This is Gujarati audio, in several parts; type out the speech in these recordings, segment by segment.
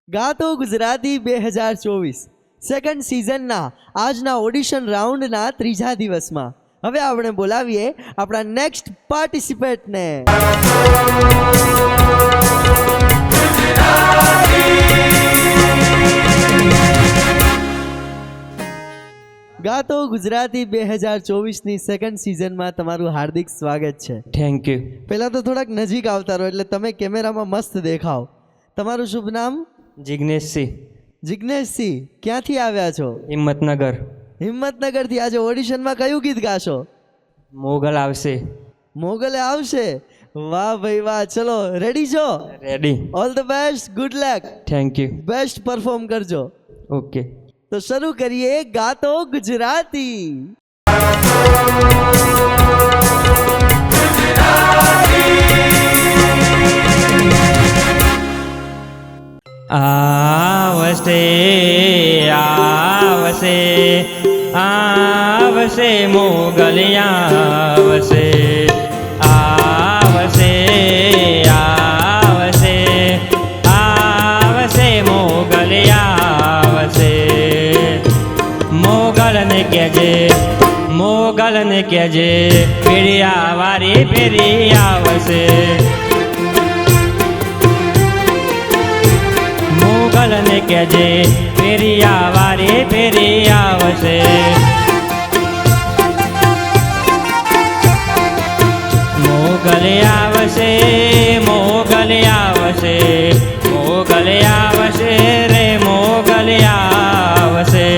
ગાતો ગુજરાતી 2024 સેકન્ડ સિઝનના આજના ઓડિશન રાઉન્ડના ત્રીજા દિવસમાં હવે આપણે બોલાવીએ આપણા નેક્સ્ટ પાર્ટિસિપેન્ટને. ગાતો ગુજરાતી 2024ની સેકન્ડ સિઝનમાં તમારું હાર્દિક સ્વાગત છે. Thank you. પહેલાં તો થોડાક નજીક આવતા રહો એટલે તમે કેમેરામાં મસ્ત દેખાવ. તમારું શુભ નામ? જિગ્નેશસિંહ. જિગ્નેશસિંહ, ક્યાંથી આવ્યા છો? હિંમતનગર. હિંમતનગરથી. આજે ઓડિશનમાં કયું ગીત ગાશો? મોગલ આવશે. મોગલે આવશે. વાહ ભાઈ વાહ. ચલો રેડી છો? Ready. All the best, good luck. Thank you. Best perform કરજો. ઓકે. તો શરૂ કરીએ ગાતો ગુજરાતી. આવશે આવશે આવશે મોગલિયા આવશે આવશે આવશે આવશે મોગલિયા આવશે. મોગલને કહેજે પીડિયા વારી ફેરી આવશે. મોગલને કહેજે ફેરિયા વારી ફેરી આવશે. મોગલ આવશે મોગલ આવશે મોગલ આવશે રે મોગલ આવશે.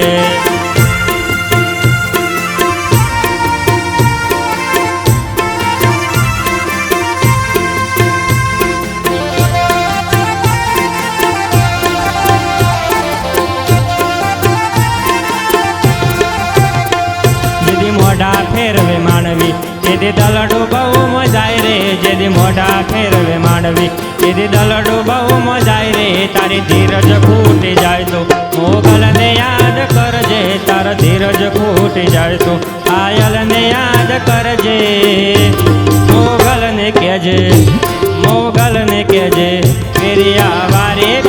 મોઢા ફેરવે માનવી જેથી દલડું બહુ મજાય રે. જેથી મોઢા ફેરવે માનવી જેથી દલડું બહુ મજાય રે. તારી ધીરજ ખૂટી જાય તો મોગલને યાદ કરજે. તારા ધીરજ ખૂટી જાય તો આયલને યાદ કરજે. મોગલને કહેજે ફેરિયા વારે